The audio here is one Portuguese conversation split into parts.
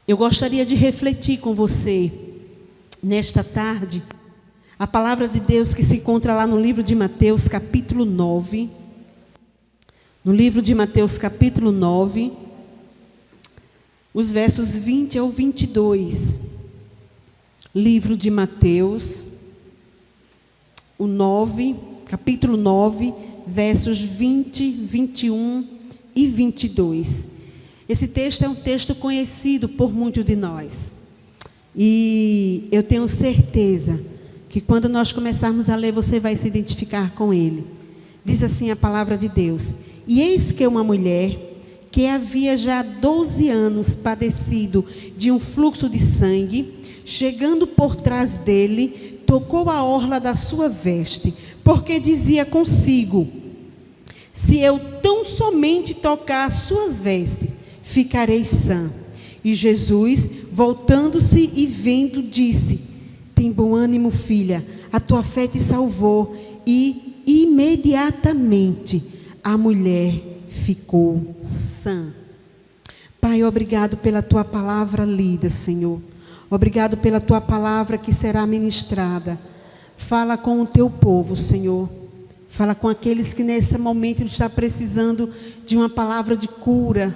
Eu gostaria de refletir com você, nesta tarde, a palavra de Deus que se encontra lá no livro de Mateus, capítulo 9. No livro de Mateus, capítulo 9, os versos 20 ao 22. Livro de Mateus, capítulo 9, versos 20, 21 e 22. Esse texto é um texto conhecido por muitos de nós. E eu tenho certeza que quando nós começarmos a ler, você vai se identificar com ele. Diz assim a palavra de Deus: E eis que uma mulher que havia já 12 anos padecido de um fluxo de sangue, chegando por trás dele, tocou a orla da sua veste, porque dizia consigo: se eu tão somente tocar as suas vestes, ficarei sã. E Jesus, voltando-se e vendo, disse: tem bom ânimo, filha, a tua fé te salvou. E imediatamente a mulher ficou sã. Pai, obrigado pela tua palavra lida, Senhor. Obrigado pela tua palavra que será ministrada. Fala com o teu povo, Senhor. Fala com aqueles que nesse momento estão precisando de uma palavra de cura.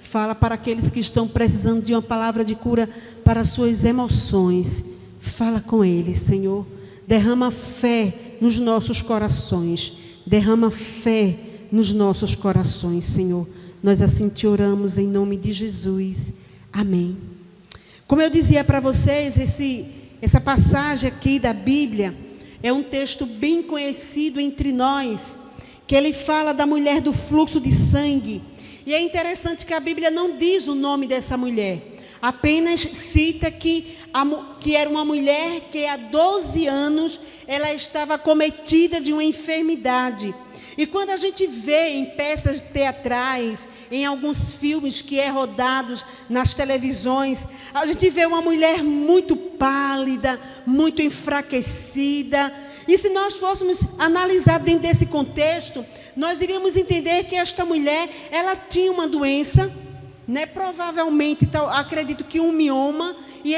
Fala para aqueles que estão precisando de uma palavra de cura para suas emoções. Fala com eles, Senhor. Derrama fé nos nossos corações. Derrama fé nos nossos corações, Senhor. Nós assim te oramos em nome de Jesus. Amém. Como eu dizia para vocês, essa passagem aqui da Bíblia é um texto bem conhecido entre nós, que ele fala da mulher do fluxo de sangue. E é interessante que a Bíblia não diz o nome dessa mulher, apenas cita que era uma mulher que há 12 anos ela estava acometida de uma enfermidade. E quando a gente vê em peças teatrais, em alguns filmes que é rodados nas televisões, a gente vê uma mulher muito pálida, muito enfraquecida. E se nós fôssemos analisar dentro desse contexto, nós iríamos entender que esta mulher, ela tinha uma doença, né, provavelmente, acredito que um mioma, e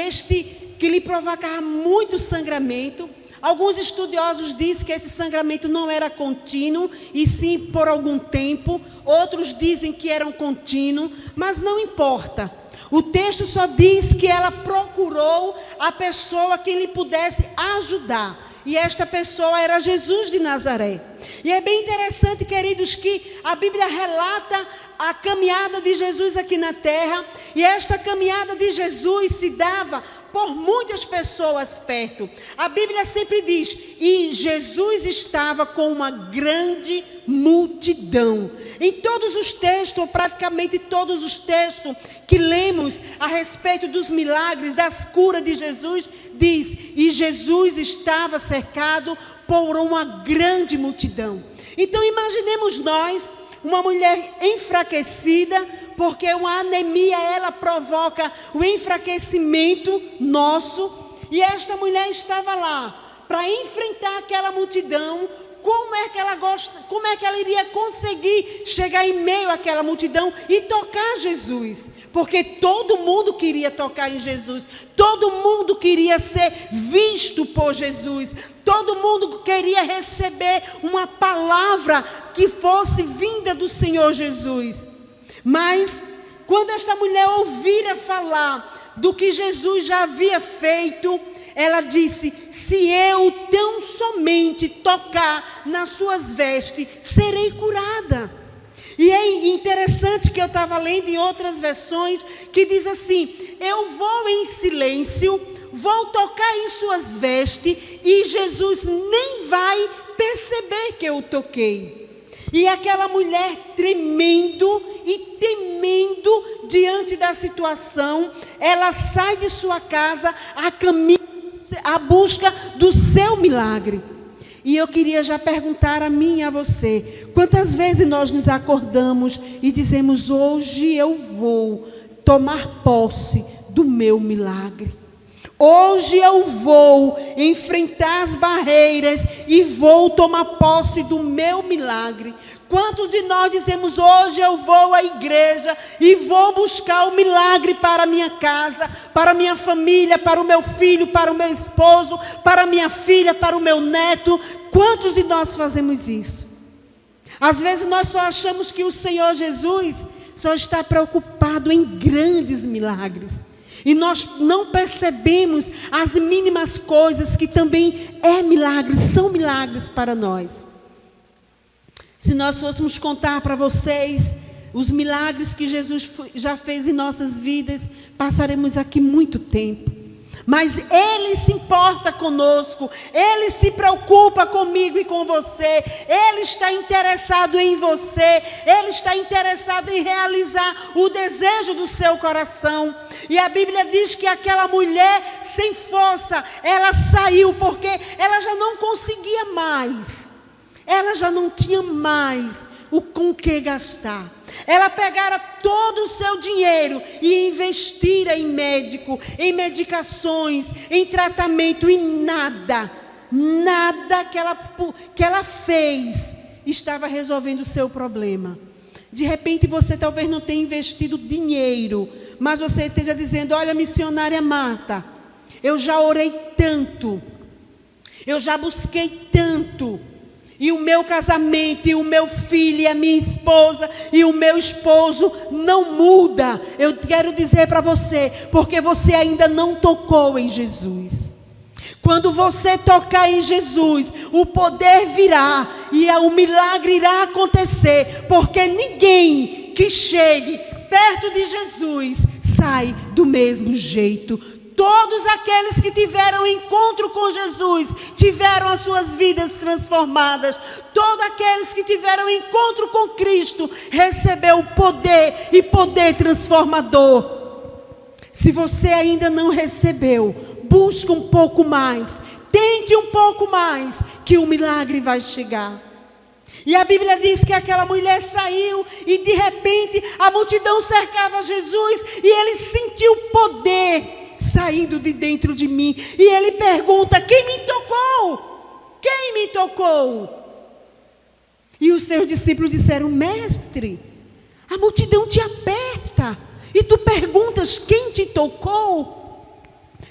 que lhe provocava muito sangramento. Alguns estudiosos dizem que esse sangramento não era contínuo, e sim por algum tempo. Outros dizem que era contínuo, mas não importa. O texto só diz que ela procurou a pessoa que lhe pudesse ajudar. E esta pessoa era Jesus de Nazaré. E é bem interessante, queridos, que a Bíblia relata a caminhada de Jesus aqui na terra. E esta caminhada de Jesus se dava por muitas pessoas perto. A Bíblia sempre diz: e Jesus estava com uma grande multidão. Em todos os textos, ou praticamente todos os textos que lemos a respeito dos milagres, das curas de Jesus, diz: e Jesus estava cercado por uma grande multidão. Então imaginemos nós, uma mulher enfraquecida, porque uma anemia ela provoca o enfraquecimento nosso, e esta mulher estava lá para enfrentar aquela multidão. Como é que ela iria conseguir chegar em meio àquela multidão e tocar Jesus? Porque todo mundo queria tocar em Jesus, todo mundo queria ser visto por Jesus, todo mundo queria receber uma palavra que fosse vinda do Senhor Jesus. Mas quando esta mulher ouvira falar do que Jesus já havia feito, ela disse: se eu tão somente tocar nas suas vestes, serei curada. E é interessante que eu estava lendo em outras versões, que diz assim: eu vou em silêncio, vou tocar em suas vestes, e Jesus nem vai perceber que eu toquei. E aquela mulher tremendo e temendo diante da situação, ela sai de sua casa a caminho, a busca do seu milagre. E eu queria já perguntar a mim e a você: quantas vezes nós nos acordamos e dizemos: hoje eu vou tomar posse do meu milagre? Hoje eu vou enfrentar as barreiras e vou tomar posse do meu milagre. Quantos de nós dizemos: hoje eu vou à igreja e vou buscar o milagre para a minha casa, para a minha família, para o meu filho, para o meu esposo, para a minha filha, para o meu neto? Quantos de nós fazemos isso? Às vezes nós só achamos que o Senhor Jesus só está preocupado em grandes milagres. E nós não percebemos as mínimas coisas que também são milagres para nós. Se nós fôssemos contar para vocês os milagres que Jesus já fez em nossas vidas, passaremos aqui muito tempo. Mas Ele se importa conosco, Ele se preocupa comigo e com você, Ele está interessado em você, Ele está interessado em realizar o desejo do seu coração. E a Bíblia diz que aquela mulher sem força, ela saiu porque ela já não conseguia mais, ela já não tinha mais com que gastar. Ela pegara todo o seu dinheiro e investira em médico, em medicações, em tratamento, e nada que ela fez estava resolvendo o seu problema. De repente você talvez não tenha investido dinheiro, mas você esteja dizendo: olha, missionária Marta, eu já orei tanto, eu já busquei tanto, e o meu casamento, e o meu filho, e a minha esposa, e o meu esposo não muda. Eu quero dizer para você, porque você ainda não tocou em Jesus. Quando você tocar em Jesus, o poder virá, e o milagre irá acontecer, porque ninguém que chegue perto de Jesus sai do mesmo jeito. Todos aqueles que tiveram encontro com Jesus tiveram as suas vidas transformadas. Todos aqueles que tiveram encontro com Cristo recebeu poder, e poder transformador. Se você ainda não recebeu, busque um pouco mais, tente um pouco mais, que o milagre vai chegar. E a Bíblia diz que aquela mulher saiu e de repente a multidão cercava Jesus e ele sentiu poder saindo de dentro de mim. E ele pergunta: quem me tocou? Quem me tocou? E os seus discípulos disseram: mestre, a multidão te aperta e tu perguntas quem te tocou?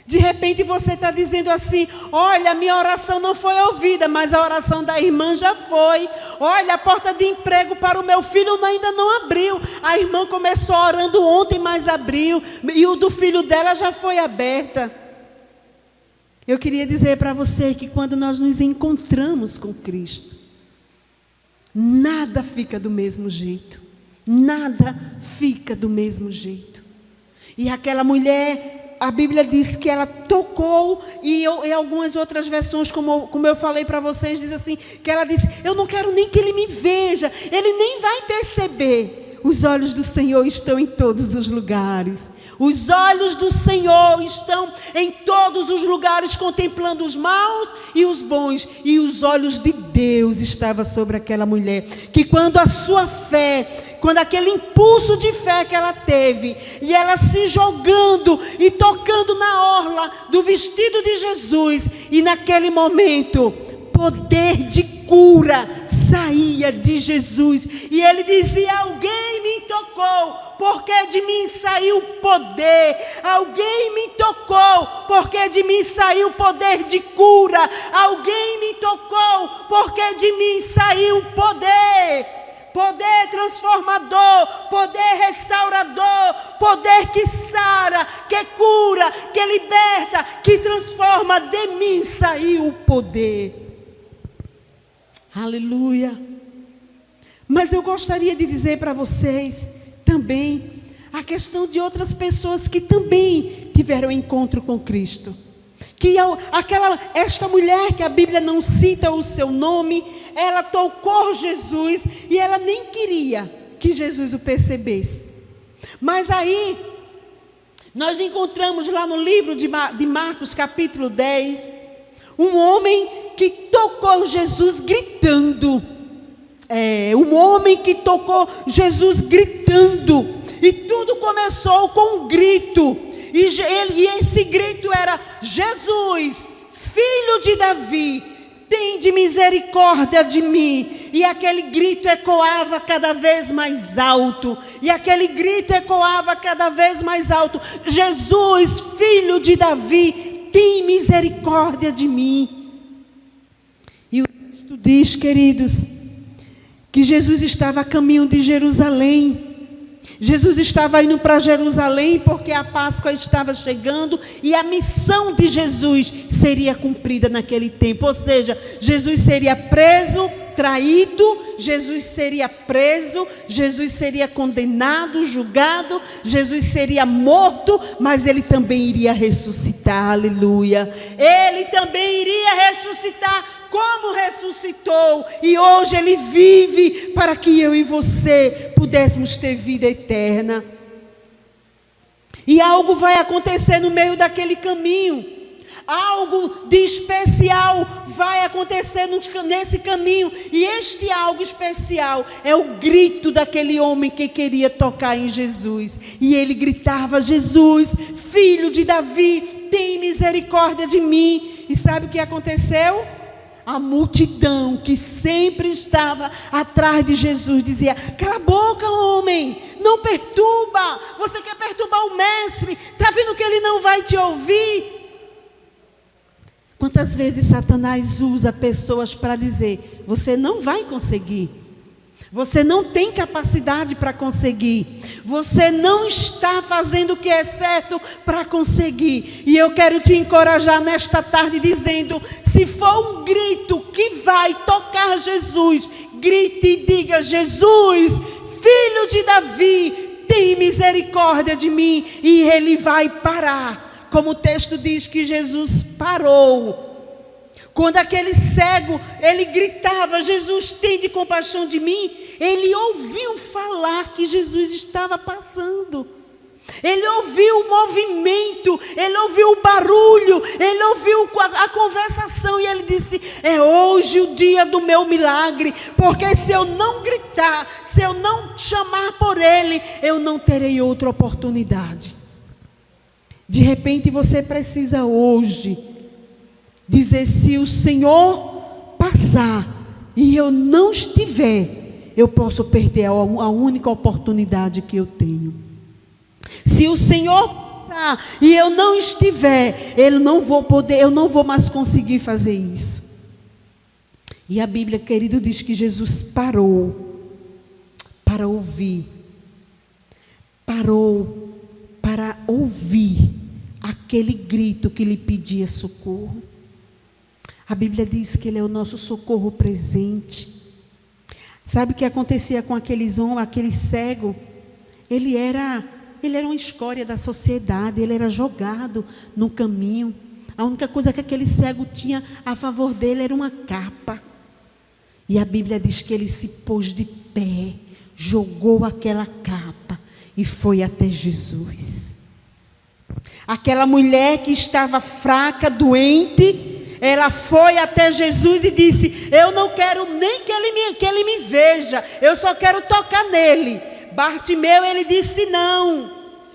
De repente você está dizendo assim: olha, a minha oração não foi ouvida, mas a oração da irmã já foi. Olha, a porta de emprego para o meu filho ainda não abriu. A irmã começou orando ontem, mas abriu. E o do filho dela já foi aberta. Eu queria dizer para você que quando nós nos encontramos com Cristo, nada fica do mesmo jeito. Nada fica do mesmo jeito. E aquela mulher, a Bíblia diz que ela tocou, e em algumas outras versões, como eu falei para vocês, diz assim, que ela disse: eu não quero nem que ele me veja, ele nem vai perceber. Os olhos do Senhor estão em todos os lugares. Os olhos do Senhor estão em todos os lugares, contemplando os maus e os bons. E os olhos de Deus estavam sobre aquela mulher, que quando a sua fé, quando aquele impulso de fé que ela teve, e ela se jogando e tocando na orla do vestido de Jesus, e naquele momento, poder de cura saía de Jesus, e ele dizia: alguém me tocou, porque de mim saiu poder. Alguém me tocou, porque de mim saiu poder de cura. Alguém me tocou, porque de mim saiu poder. Poder transformador, poder restaurador, poder que sara, que cura, que liberta, que transforma. De mim saiu o poder. Aleluia. Mas eu gostaria de dizer para vocês também a questão de outras pessoas que também tiveram encontro com Cristo. Que esta mulher, que a Bíblia não cita o seu nome, ela tocou Jesus e ela nem queria que Jesus o percebesse. Mas aí, nós encontramos lá no livro de Marcos, capítulo 10, um homem que tocou Jesus gritando. Um homem que tocou Jesus gritando. E tudo começou com um grito. E esse grito era: Jesus, filho de Davi, tende misericórdia de mim. E aquele grito ecoava cada vez mais alto. E aquele grito ecoava cada vez mais alto: Jesus, filho de Davi, tem misericórdia de mim. E o texto diz, queridos, que Jesus estava a caminho de Jerusalém. Jesus estava indo para Jerusalém porque a Páscoa estava chegando e a missão de Jesus seria cumprida naquele tempo. Ou seja, Jesus seria preso, traído, Jesus seria preso, Jesus seria condenado, julgado, Jesus seria morto, mas ele também iria ressuscitar, aleluia. Ele também iria ressuscitar como ressuscitou, e hoje ele vive para que eu e você pudéssemos ter vida eterna. E algo vai acontecer no meio daquele caminho. Algo de especial vai acontecer nesse caminho. E este algo especial é o grito daquele homem que queria tocar em Jesus. E ele gritava: Jesus, filho de Davi, tem misericórdia de mim. E sabe o que aconteceu? A multidão que sempre estava atrás de Jesus dizia: cala a boca, homem, não perturba. Você quer perturbar o mestre? Está vendo que ele não vai te ouvir? Quantas vezes Satanás usa pessoas para dizer: você não vai conseguir, você não tem capacidade para conseguir, você não está fazendo o que é certo para conseguir. E eu quero te encorajar nesta tarde dizendo: se for um grito que vai tocar Jesus, grite e diga: Jesus, filho de Davi, tem misericórdia de mim. E ele vai parar. Como o texto diz que Jesus parou. Quando aquele cego, ele gritava: Jesus, tem compaixão de mim. Ele ouviu falar que Jesus estava passando. Ele ouviu o movimento, ele ouviu o barulho, ele ouviu a conversação. E ele disse: é hoje o dia do meu milagre. Porque se eu não gritar, se eu não chamar por ele, eu não terei outra oportunidade. De repente você precisa hoje dizer: se o Senhor passar e eu não estiver, eu posso perder a única oportunidade que eu tenho. Se o Senhor passar e eu não estiver, eu não vou mais conseguir fazer isso. E a Bíblia, querido, diz que Jesus parou para ouvir. Parou para ouvir aquele grito que lhe pedia socorro. A Bíblia diz que ele é o nosso socorro presente. Sabe o que acontecia com aquele cego? Ele era uma escória da sociedade, ele era jogado no caminho. A única coisa que aquele cego tinha a favor dele era uma capa. E a Bíblia diz que ele se pôs de pé, jogou aquela capa e foi até Jesus. Aquela mulher que estava fraca, doente, ela foi até Jesus e disse: eu não quero nem que ele me veja, eu só quero tocar nele. Bartimeu, ele disse: não,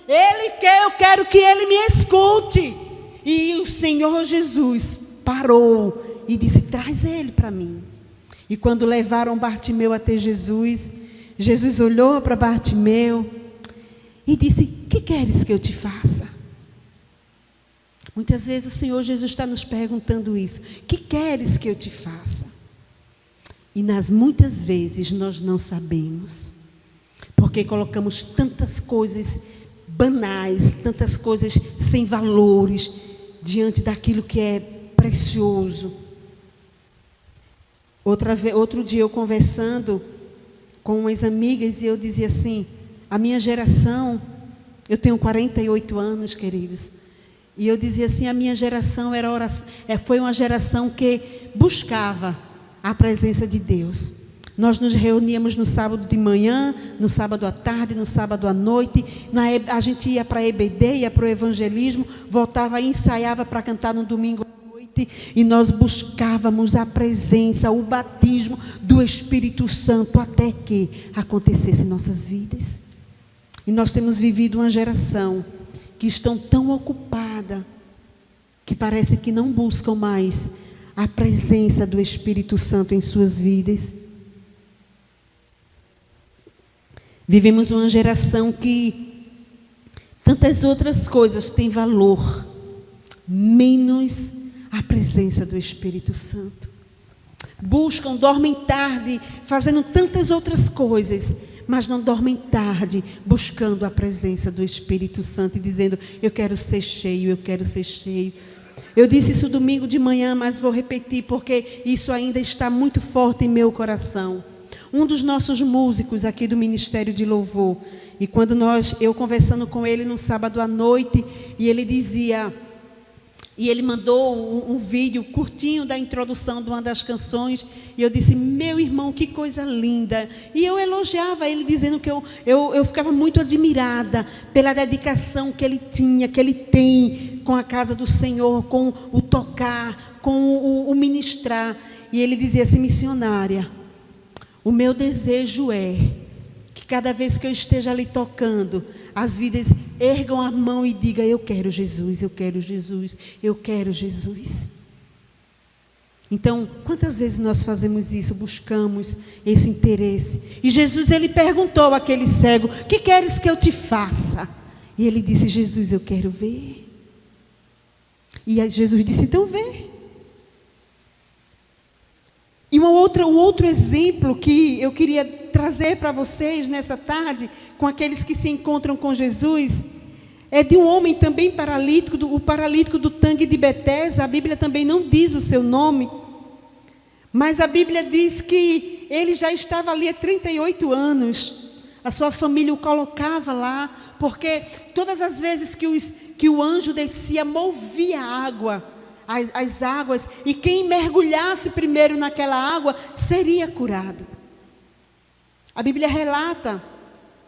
eu quero que ele me escute. E o Senhor Jesus parou e disse: traz ele para mim. E quando levaram Bartimeu até Jesus, Jesus olhou para Bartimeu e disse: que queres que eu te faça? Muitas vezes o Senhor Jesus está nos perguntando isso: que queres que eu te faça? E muitas vezes nós não sabemos, porque colocamos tantas coisas banais, tantas coisas sem valores diante daquilo que é precioso. Outro dia eu conversando com umas amigas, e eu dizia assim: a minha geração, eu tenho 48 anos, queridos, e eu dizia assim: a minha geração foi uma geração que buscava a presença de Deus. Nós nos reuníamos no sábado de manhã, no sábado à tarde, no sábado à noite. A gente ia para a EBD, ia para o evangelismo, voltava e ensaiava para cantar no domingo à noite. E nós buscávamos a presença, o batismo do Espírito Santo até que acontecesse em nossas vidas. E nós temos vivido uma geração que estão tão ocupadas que parece que não buscam mais a presença do Espírito Santo em suas vidas. Vivemos uma geração que tantas outras coisas têm valor, menos a presença do Espírito Santo. Buscam, dormem tarde, fazendo tantas outras coisas, mas não dormem tarde, buscando a presença do Espírito Santo e dizendo: eu quero ser cheio, eu quero ser cheio. Eu disse isso domingo de manhã, mas vou repetir porque isso ainda está muito forte em meu coração. Um dos nossos músicos aqui do Ministério de Louvor, e quando eu conversando com ele no sábado à noite, e ele dizia, e ele mandou um vídeo curtinho da introdução de uma das canções, e eu disse: meu irmão, que coisa linda. E eu elogiava ele, dizendo que eu ficava muito admirada pela dedicação que ele tinha, que ele tem com a casa do Senhor, com o tocar, com o ministrar. E ele dizia assim: missionária, o meu desejo é que cada vez que eu esteja ali tocando, as vidas ergam a mão e digam: eu quero Jesus, eu quero Jesus, eu quero Jesus. Então, quantas vezes nós fazemos isso, buscamos esse interesse? E Jesus, ele perguntou àquele cego: que queres que eu te faça? E ele disse: Jesus, eu quero ver. E aí Jesus disse: então vê. E um outro exemplo que eu queria trazer para vocês nessa tarde, com aqueles que se encontram com Jesus, é de um homem também paralítico, o paralítico do tanque de Betesda. A Bíblia também não diz o seu nome, mas a Bíblia diz que ele já estava ali há 38 anos. A sua família o colocava lá, porque todas as vezes que o anjo descia, movia a água, as águas, e quem mergulhasse primeiro naquela água seria curado. A Bíblia relata,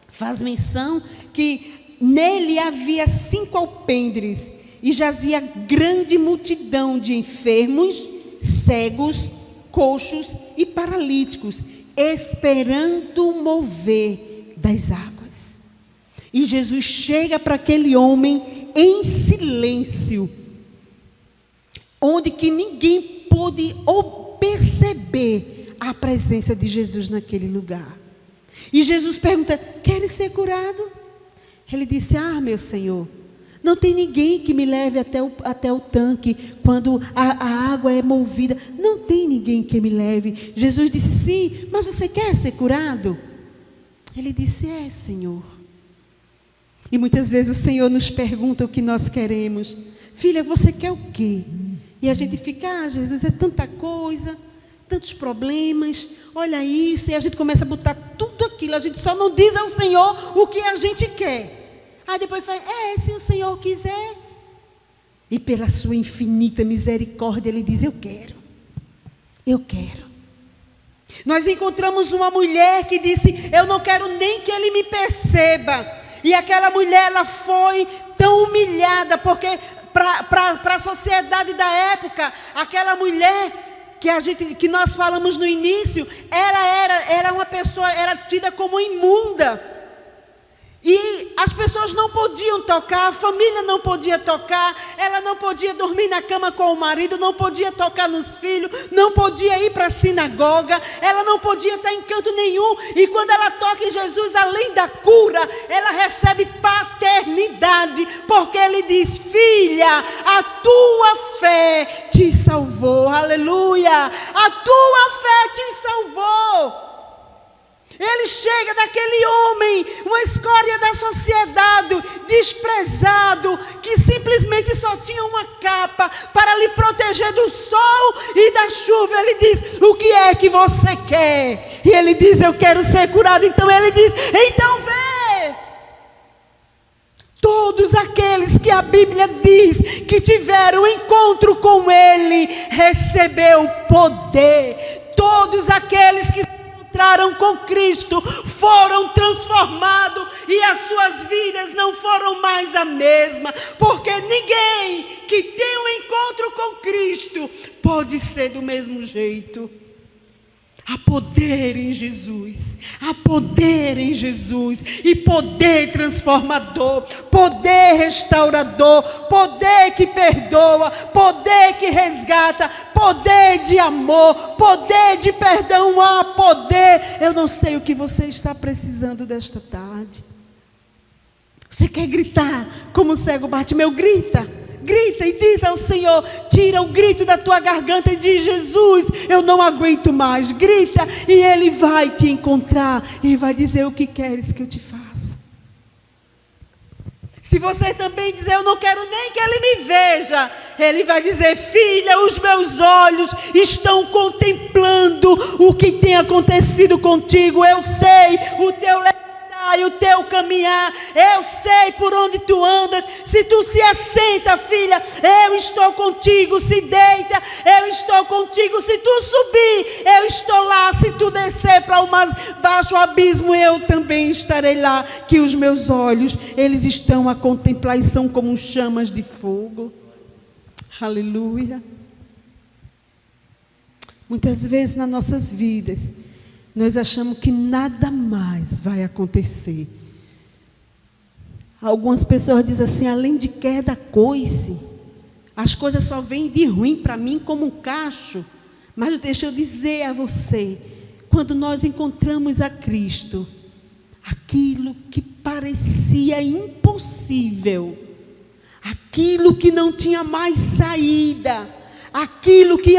faz menção, que nele havia 5 alpendres e jazia grande multidão de enfermos, cegos, coxos e paralíticos, esperando o mover das águas. E Jesus chega para aquele homem em silêncio, onde que ninguém pôde perceber a presença de Jesus naquele lugar. E Jesus pergunta: queres ser curado? Ele disse: meu Senhor, não tem ninguém que me leve até o tanque quando a água é movida. Não tem ninguém que me leve. Jesus disse: sim, mas você quer ser curado? Ele disse: Senhor. E muitas vezes o Senhor nos pergunta o que nós queremos. Filha, você quer o quê? E a gente fica: Jesus, é tanta coisa, tantos problemas, olha isso. E a gente começa a botar tudo aquilo. A gente só não diz ao Senhor o que a gente quer. Aí depois fala: se o Senhor quiser. E pela sua infinita misericórdia, Ele diz: eu quero. Eu quero. Nós encontramos uma mulher que disse: eu não quero nem que Ele me perceba. E aquela mulher, ela foi tão humilhada, porque para a sociedade da época, aquela mulher que nós falamos no início, era uma pessoa, era tida como imunda. E as pessoas não podiam tocar, a família não podia tocar, ela não podia dormir na cama com o marido, não podia tocar nos filhos, não podia ir para a sinagoga, ela não podia estar em canto nenhum. E quando ela toca em Jesus, além da cura, ela recebe paternidade, porque Ele diz: filha, a tua fé te salvou, aleluia, a tua fé te salvou. Ele chega daquele homem, uma escória da sociedade, desprezado, que simplesmente só tinha uma capa para lhe proteger do sol e da chuva. Ele diz: o que é que você quer? E ele diz: eu quero ser curado. Então ele diz: então vê. Todos aqueles que a Bíblia diz que tiveram encontro com Ele, recebeu poder. Todos aqueles que encontraram com Cristo foram transformados e as suas vidas não foram mais a mesma, porque ninguém que tem um encontro com Cristo pode ser do mesmo jeito. Há poder em Jesus, há poder em Jesus, e poder transformador, poder restaurador, poder que perdoa, poder que resgata, poder de amor, poder de perdão, há poder. Eu não sei o que você está precisando desta tarde. Você quer gritar como o cego Bartimeu? Grita e diz ao Senhor, tira o grito da tua garganta e diz: Jesus, eu não aguento mais. Grita e Ele vai te encontrar e vai dizer o que queres que eu te faça. Se você também dizer: eu não quero nem que Ele me veja, Ele vai dizer: filha, os meus olhos estão contemplando o que tem acontecido contigo. Eu sei o teu e o teu caminhar, eu sei por onde tu andas. Se tu se assenta, filha, eu estou contigo. Se deita, eu estou contigo. Se tu subir, eu estou lá. Se tu descer para o mais baixo abismo, eu também estarei lá. Que os meus olhos, eles estão a contemplar e são como chamas de fogo. Aleluia. Muitas vezes nas nossas vidas nós achamos que nada mais vai acontecer. Algumas pessoas dizem assim: além de queda, coice. As coisas só vêm de ruim para mim como um cacho. Mas deixa eu dizer a você, quando nós encontramos a Cristo, aquilo que parecia impossível, aquilo que não tinha mais saída, aquilo que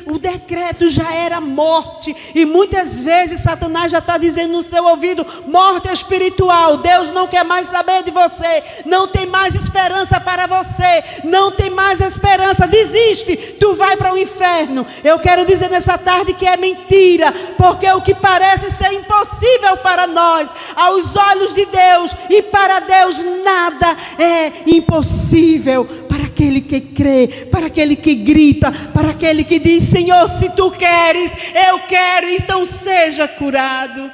o decreto já era morte, e muitas vezes Satanás já está dizendo no seu ouvido: morte espiritual, Deus não quer mais saber de você, não tem mais esperança para você, não tem mais esperança, desiste, tu vai para o inferno. Eu quero dizer nessa tarde que é mentira, porque o que parece ser impossível para nós, aos olhos de Deus e para Deus, nada é impossível para aquele que crê, para aquele que grita, para aquele que diz: Senhor, se tu queres, eu quero, então seja curado.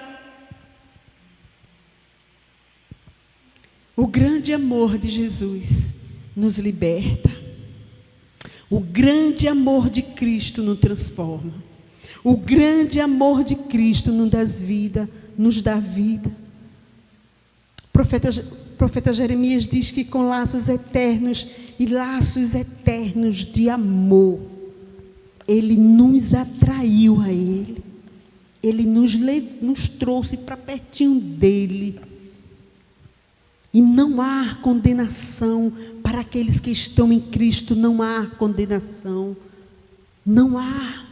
O grande amor de Jesus nos liberta. O grande amor de Cristo nos transforma. O grande amor de Cristo nos dá vida. O profeta Jeremias diz que com laços eternos e laços eternos de amor, Ele nos atraiu a Ele. Ele nos trouxe para pertinho dEle. E não há condenação para aqueles que estão em Cristo. Não há condenação. Não há.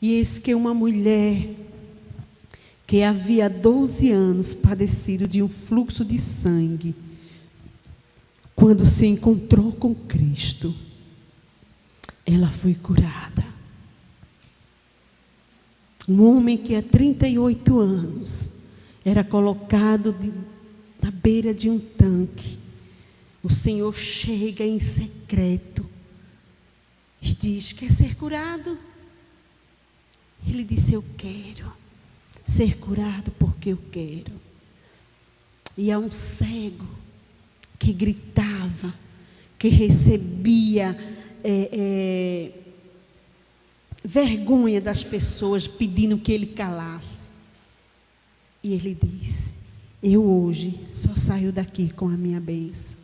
E eis que uma mulher que havia 12 anos padecido de um fluxo de sangue, quando se encontrou com Cristo, ela foi curada. Um homem que há 38 anos era colocado na beira de um tanque. O Senhor chega em secreto e diz: quer ser curado? Ele disse: eu quero ser curado porque eu quero. E há um cego que gritava, que recebia vergonha das pessoas pedindo que ele calasse. E ele disse: eu hoje só saio daqui com a minha bênção.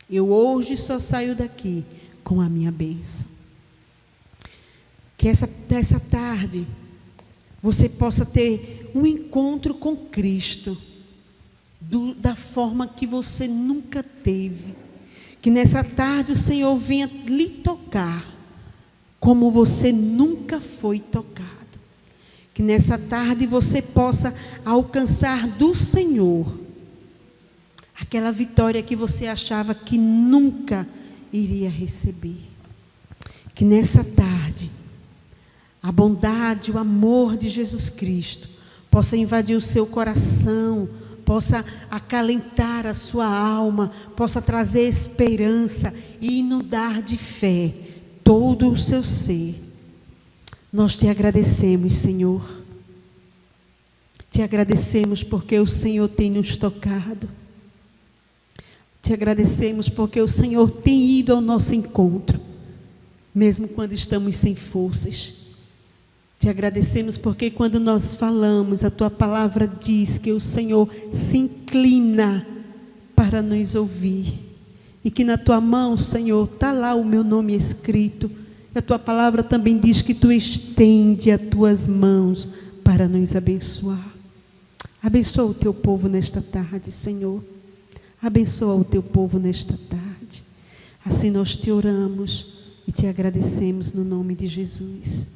Eu hoje só saio daqui com a minha bênção. Que essa tarde você possa ter um encontro com Cristo da forma que você nunca teve. Que nessa tarde o Senhor venha lhe tocar como você nunca foi tocado. Que nessa tarde você possa alcançar do Senhor aquela vitória que você achava que nunca iria receber. Que nessa tarde a bondade, o amor de Jesus Cristo possa invadir o seu coração, possa acalentar a sua alma, possa trazer esperança e inundar de fé todo o seu ser. Nós te agradecemos, Senhor. Te agradecemos porque o Senhor tem nos tocado. Te agradecemos porque o Senhor tem ido ao nosso encontro. mesmo quando estamos sem forças. Te agradecemos porque quando nós falamos, a Tua palavra diz que o Senhor se inclina para nos ouvir. E que na Tua mão, Senhor, está lá o meu nome escrito. A Tua palavra também diz que Tu estende as Tuas mãos para nos abençoar. Abençoa o Teu povo nesta tarde, Senhor. Abençoa o Teu povo nesta tarde. Assim nós Te oramos e Te agradecemos no nome de Jesus.